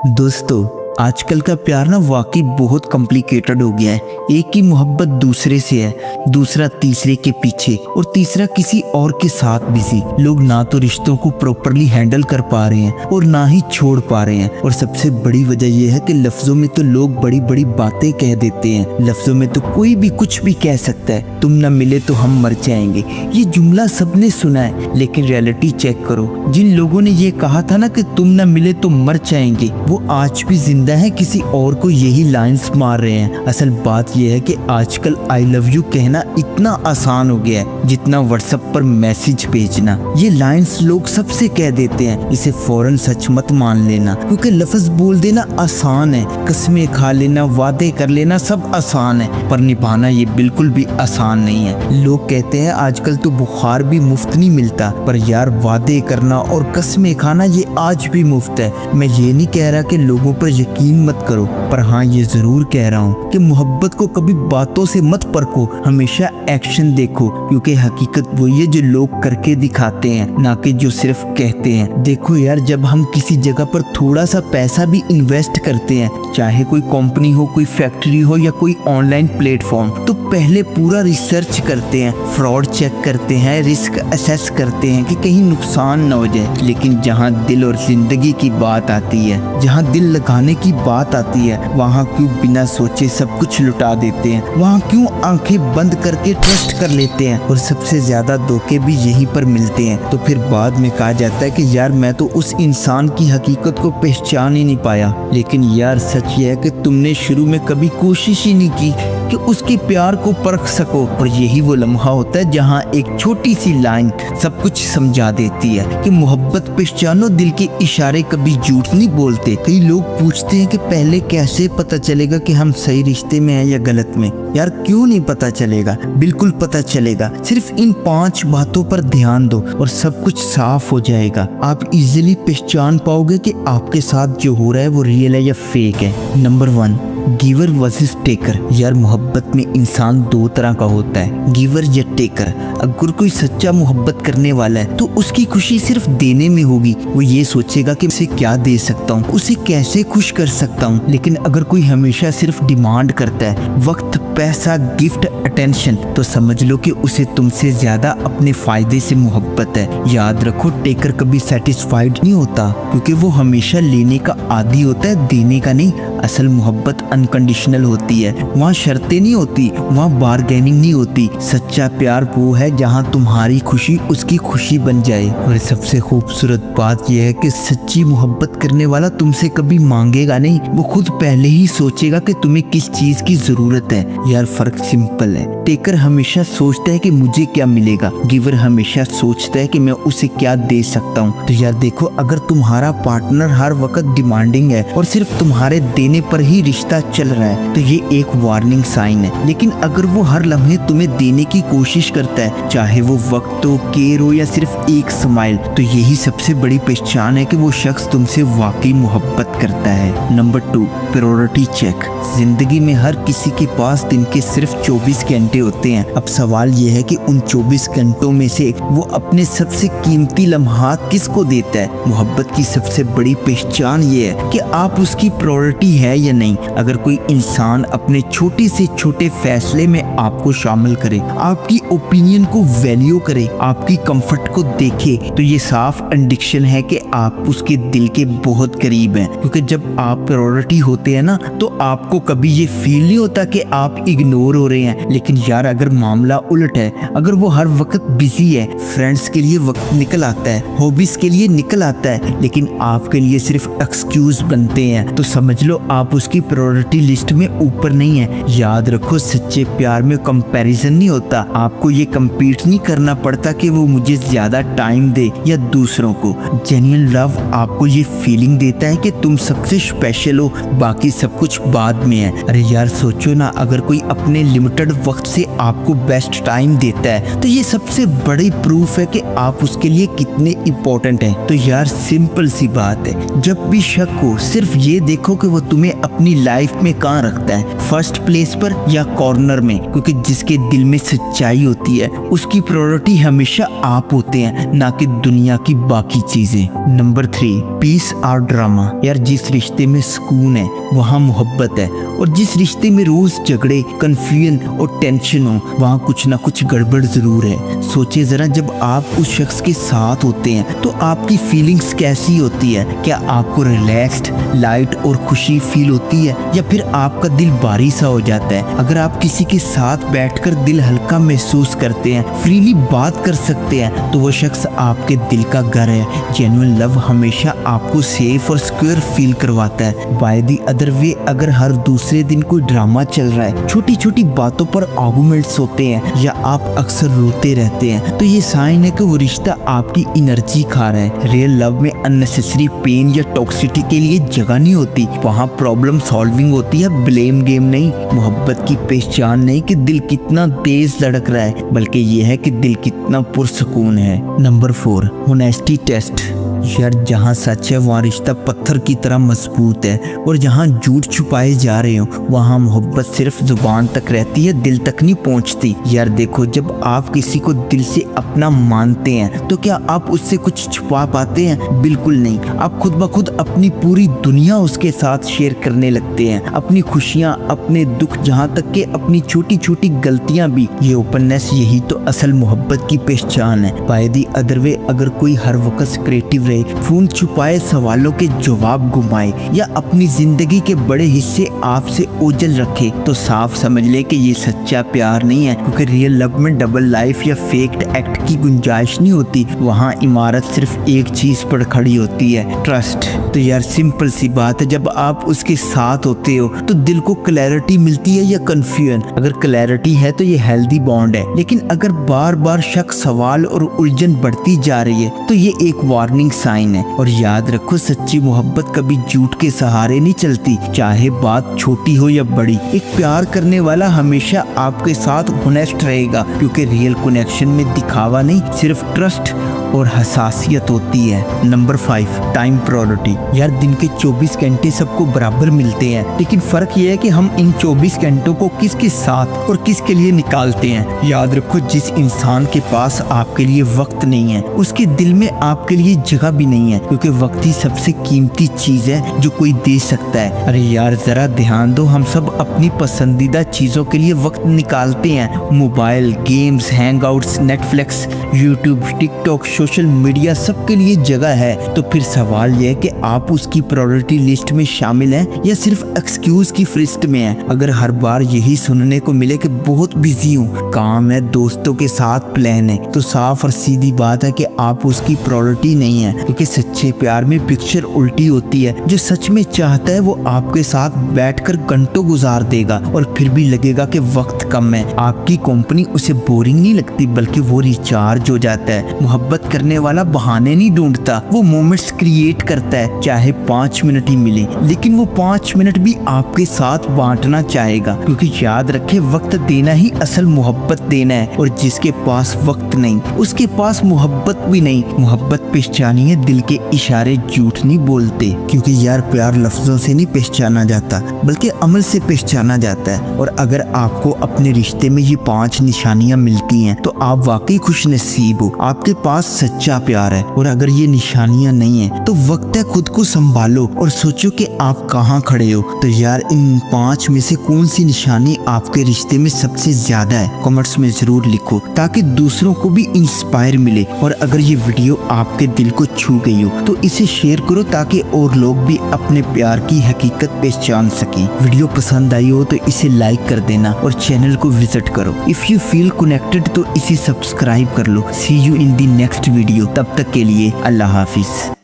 दोस्तों, आजकल का प्यार ना वाकई बहुत कॉम्प्लिकेटेड हो गया है। एक की मोहब्बत दूसरे से है, दूसरा तीसरे के पीछे और तीसरा किसी और के साथ बिजी। लोग ना तो रिश्तों को प्रॉपरली हैंडल कर पा रहे हैं और ना ही छोड़ पा रहे हैं। और सबसे बड़ी वजह यह है कि लफ्जों में तो लोग बड़ी बड़ी बातें कह देते हैं। लफ्जों में तो कोई भी कुछ भी कह सकता है। तुम ना मिले तो हम मर जाएंगे, ये जुमला सबने सुना है, लेकिन रियलिटी चेक करो। जिन लोगों ने ये कहा था ना कि तुम ना मिले तो मर जाएंगे, वो आज भी जिंदा है, किसी और को यही लाइंस मार रहे हैं। असल बात यह है कि आजकल आई लव यू कहना इतना आसान हो गया है जितना व्हाट्सएप पर मैसेज भेजना। ये लाइंस लोग सबसे कह देते हैं। इसे फौरन सच मत मान लेना, क्योंकि लफ्ज बोल देना आसान है, कस्में खा लेना, वादे कर लेना सब आसान है, पर निभाना ये बिल्कुल भी आसान नहीं है। लोग कहते हैं आजकल तो बुखार भी मुफ्त नहीं मिलता, पर यार वादे करना और कस्में खाना ये आज भी मुफ्त है। मैं ये नहीं कह रहा कि लोगों पर यकीन मत करो, पर हाँ ये जरूर कह रहा हूँ कि मोहब्बत को कभी बातों से मत परखो, हमेशा एक्शन देखो, क्योंकि हकीकत वही है जो लोग करके दिखाते हैं, ना कि जो सिर्फ कहते हैं। देखो यार, जब हम किसी जगह पर थोड़ा सा पैसा भी इन्वेस्ट करते हैं, चाहे कोई कंपनी हो, कोई फैक्ट्री हो या कोई ऑनलाइन प्लेटफॉर्म, तो पहले पूरा रिसर्च करते हैं, फ्रॉड चेक करते हैं, रिस्क असेस करते हैं कि कहीं नुकसान न हो जाए। लेकिन जहाँ दिल और जिंदगी की बात आती है, जहाँ दिल लगाने की बात आती है, वहाँ क्यों बिना सोचे सब कुछ लुटा देते हैं? वहाँ क्यों आंखें बंद करके ट्रस्ट कर लेते हैं? और सबसे ज्यादा धोखे भी यहीं पर मिलते हैं। तो फिर बाद में कहा जाता है कि यार मैं तो उस इंसान की हकीकत को पहचान ही नहीं पाया। लेकिन यार सच ये है कि तुमने शुरू में कभी कोशिश ही नहीं की कि उसके प्यार को परख सको। और यही वो लम्हा होता है जहाँ एक छोटी सी लाइन सब कुछ समझा देती है कि मोहब्बत पहचानो, दिल के इशारे कभी झूठ नहीं बोलते। कई लोग पूछते हैं कि पहले कैसे पता चलेगा कि हम सही रिश्ते में हैं या गलत में? यार क्यों नहीं पता चलेगा, बिल्कुल पता चलेगा। सिर्फ इन 5 बातों पर ध्यान दो और सब कुछ साफ हो जाएगा। आप इजीली पहचान पाओगे कि आपके साथ जो हो रहा है वो रियल है या फेक है। Number 1, giver versus taker. यार मोहब्बत में इंसान 2 तरह का होता है, गिवर या टेकर। अगर कोई सच्चा मोहब्बत करने वाला है तो उसकी खुशी सिर्फ देने में होगी। वो ये सोचेगा कि उसे क्या दे सकता हूँ, उसे कैसे खुश कर सकता हूँ। लेकिन अगर कोई हमेशा सिर्फ डिमांड करता है, वक्त, पैसा, गिफ्ट, अटेंशन, तो समझ लो कि उसे तुमसे ज्यादा अपने फायदे से मोहब्बत है। याद रखो, टेकर कभी सेटिस्फाइड नहीं होता, क्योंकि वो हमेशा लेने का आदी होता है, देने का नहीं। असल मोहब्बत अनकंडीशनल होती है, वहाँ शर्तें नहीं होती, वहाँ बार्गेनिंग नहीं होती। सच्चा प्यार वो है जहाँ तुम्हारी खुशी उसकी खुशी बन जाए। और सबसे खूबसूरत बात यह है कि सच्ची मोहब्बत करने वाला तुमसे कभी मांगेगा नहीं, वो खुद पहले ही सोचेगा कि तुम्हें किस चीज की जरूरत है। यार फर्क सिंपल है, टेकर हमेशा सोचता है कि मुझे क्या मिलेगा, गिवर हमेशा सोचता है कि मैं उसे क्या दे सकता हूँ। तो यार देखो, अगर तुम्हारा पार्टनर हर वक्त डिमांडिंग है और सिर्फ तुम्हारे देने पर ही रिश्ता चल रहा है, तो ये एक वार्निंग साइन है। लेकिन अगर वो हर लम्हे तुम्हें देने की कोशिश करता है, चाहे वो वक्त हो, केयर हो या सिर्फ एक स्माइल, तो यही सबसे बड़ी पहचान है कि वो शख्स तुमसे वाकई मोहब्बत करता है। Number 2, priority check. जिंदगी में हर किसी के पास दिन के सिर्फ 24 घंटे होते हैं। अब सवाल ये है कि उन 24 घंटों में से वो अपने सबसे कीमती लम्हात किसको देता है? मोहब्बत की सबसे बड़ी पहचान ये है कि आप उसकी प्रायोरिटी है या नहीं। अगर कोई इंसान अपने छोटे से छोटे फैसले में आपको शामिल करे, आपकी ओपिनियन को वैल्यू करे, आपकी कंफर्ट को देखे, तो ये साफ इंडिकेशन है कि आप उसके दिल के बहुत करीब हैं। क्योंकि जब आप प्रायोरिटी होते हैं ना, तो आपको कभी ये फील नहीं होता कि आप इग्नोर हो रहे हैं। लेकिन यार अगर मामला उल्ट है, अगर वो हर वक्त बिजी है, फ्रेंड्स के लिए वक्त निकल आता है, हॉबीज के लिए निकल आता है, लेकिन आपके लिए सिर्फ एक्सक्यूज बनते हैं, तो समझ लो आप उसकी प्रायोरिटी लिस्ट में ऊपर नहीं है। याद रखो, सच्चे प्यार में कंपैरिजन नहीं होता। आपको ये कम्पीट नहीं करना पड़ता कि वो मुझे ज्यादा टाइम दे या दूसरों को। जेन्युइन लव आपको ये फीलिंग देता है कि तुम सबसे स्पेशल हो, बाकी सब कुछ बाद में है। अरे यार सोचो ना, अगर कोई अपने लिमिटेड वक्त से आपको बेस्ट टाइम देता है तो ये सबसे बड़ी प्रूफ है कि आप उसके लिए कितने इम्पोर्टेंट हैं। तो यार सिंपल सी बात है, जब भी शक हो सिर्फ ये देखो कि वो तुम्हें अपनी लाइफ में कहाँ रखता है, फर्स्ट प्लेस पर या कॉर्नर में, क्योंकि जिसके दिल में सच्चाई होती है उसकी प्रायोरिटी हमेशा आप होते हैं, ना कि दुनिया की बाकी चीजें। नंबर 3, पीस और ड्रामा। यार जिस रिश्ते में सुकून है वहाँ मोहब्बत है, और जिस रिश्ते में रोज झगड़े, कंफ्यूजन और टेंशन हो वहाँ कुछ ना कुछ गड़बड़ जरूर है। सोचिए जरा, जब आप उस शख्स के साथ होते हैं तो आपकी फीलिंग्स कैसी होती है? क्या आपको रिलैक्स्ड, लाइट और खुशी फील होती है, या फिर आपका दिल भारी सा हो जाता है? अगर आप किसी के साथ बैठकर दिल हल्का महसूस करते हैं, फ्रीली बात कर सकते हैं, तो वो शख्स आपके दिल का घर है। जेन्युइन लव हमेशा आपको सेफ और सिक्योर फील करवाता है। बाय द अदर वे, अगर हर दूसरे दिन कोई ड्रामा चल रहा है, छोटी छोटी बातों पर आर्गुमेंट्स होते हैं, या आप अक्सर रोते रहते हैं, तो ये साइन है कि वो रिश्ता आपकी एनर्जी खा रहा है। रियल लव में अननेसेसरी पेन या टॉक्सिसिटी के लिए जगह नहीं होती, वहाँ प्रॉब्लम सॉल्विंग होती है, ब्लेम गेम नहीं। मोहब्बत की पहचान नहीं कि दिल कितना तेज धड़क रहा है, बल्कि ये है कि दिल कितना पुरसुकून है। Number 4, honesty test. यार जहाँ सच है वहाँ रिश्ता पत्थर की तरह मजबूत है, और जहाँ झूठ छुपाए जा रहे हो वहाँ मोहब्बत सिर्फ जुबान तक रहती है, दिल तक नहीं पहुँचती। यार देखो, जब आप किसी को दिल से अपना मानते हैं तो क्या आप उससे कुछ छुपा पाते हैं? बिल्कुल नहीं। आप खुद ब खुद अपनी पूरी दुनिया उसके साथ शेयर करने लगते हैं, अपनी खुशियाँ, अपने दुख, जहाँ तक कि अपनी छोटी छोटी गलतियाँ भी। ये ओपननेस, यही तो असल मोहब्बत की पहचान है। बाय द अदर वे, अगर कोई हर वक्त क्रिएटिव फोन छुपाए, सवालों के जवाब घुमाए, या अपनी जिंदगी के बड़े हिस्से आपसे ओझल रखे, तो साफ समझ ले कि ये सच्चा प्यार नहीं है। क्योंकि रियल लव में डबल लाइफ या फेक्ड एक्ट की गुंजाइश नहीं होती, वहाँ इमारत सिर्फ एक चीज पर खड़ी होती है, ट्रस्ट। तो यार सिंपल सी बात है, जब आप उसके साथ होते हो तो दिल को क्लैरिटी मिलती है या कंफ्यूजन? अगर क्लैरिटी है तो ये हेल्दी बॉन्ड है, लेकिन अगर बार बार शक, सवाल और उलझन बढ़ती जा रही है तो ये एक वार्निंग साइन है। और याद रखो, सच्ची मोहब्बत कभी झूठ के सहारे नहीं चलती, चाहे बात छोटी हो या बड़ी। एक प्यार करने वाला हमेशा आपके साथ होनेस्ट रहेगा, क्योंकि रियल कनेक्शन में दिखावा नहीं, सिर्फ ट्रस्ट और हसासियत होती है। Number 5, time priority. यार दिन के 24 घंटे सबको बराबर मिलते हैं, लेकिन फर्क ये है कि हम इन 24 घंटों को किसके साथ और किसके लिए निकालते हैं। याद रखो, जिस इंसान के पास आपके लिए वक्त नहीं है उसके दिल में आपके लिए जगह भी नहीं है, क्योंकि वक्त ही सबसे कीमती चीज है जो कोई दे सकता है। अरे यार जरा ध्यान दो, हम सब अपनी पसंदीदा चीजों के लिए वक्त निकालते हैं, mobile, games, Hangouts, Netflix, YouTube, TikTok, social media, सबके लिए जगह है। तो फिर सवाल यह है कि आप उसकी प्रायोरिटी लिस्ट में शामिल हैं या सिर्फ एक्सक्यूज की फहरिस्त में हैं। अगर हर बार यही सुनने को मिले कि बहुत बिजी हूँ, काम है, दोस्तों के साथ प्लान है, तो साफ और सीधी बात है कि आप उसकी प्रायोरिटी नहीं है। क्योंकि सच्चे प्यार में पिक्चर उल्टी होती है, जो सच में चाहता है वो आपके साथ बैठकर घंटों गुजार देगा, और फिर भी लगेगा कि वक्त कम है। आपकी कंपनी उसे बोरिंग नहीं लगती, बल्कि वो रिचार्ज हो जाता है। मोहब्बत करने वाला बहाने नहीं ढूंढता, वो मोमेंट्स क्रिएट करता है, चाहे 5 मिनट ही मिले, लेकिन वो 5 मिनट भी आपके साथ बांटना चाहेगा। क्योंकि याद रखे, वक्त देना ही असल मोहब्बत देना है, और जिसके पास वक्त नहीं उसके पास मोहब्बत भी नहीं। मोहब्बत पहचानी है दिल के इशारे, झूठ नहीं बोलते। क्योंकि यार प्यार लफ्जों से नहीं पहचाना जाता, बल्कि अमल से पहचाना जाता है। और अगर आपको अपने रिश्ते में ये 5 निशानियां मिलती हैं तो आप वाकई खुश नसीब हो, आपके पास सच्चा प्यार है। और अगर ये निशानियां नहीं है तो वक्त है खुद को संभालो और सोचो कि आप कहाँ खड़े हो। तो यार इन 5 में से कौन सी निशानी आपके रिश्ते में सबसे ज्यादा है, कमेंट्स में जरूर लिखो, ताकि दूसरों को भी इंस्पायर मिले। और अगर ये वीडियो आपके दिल को छू गई हो तो इसे शेयर करो, ताकि और लोग भी अपने प्यार की हकीकत पहचान सकें। वीडियो पसंद आई हो तो इसे लाइक कर देना और चैनल को विजिट करो। इफ यू फील कनेक्टेड तो इसे सब्सक्राइब कर लो। See you in the next video. तब तक के लिए अल्लाह हाफिज।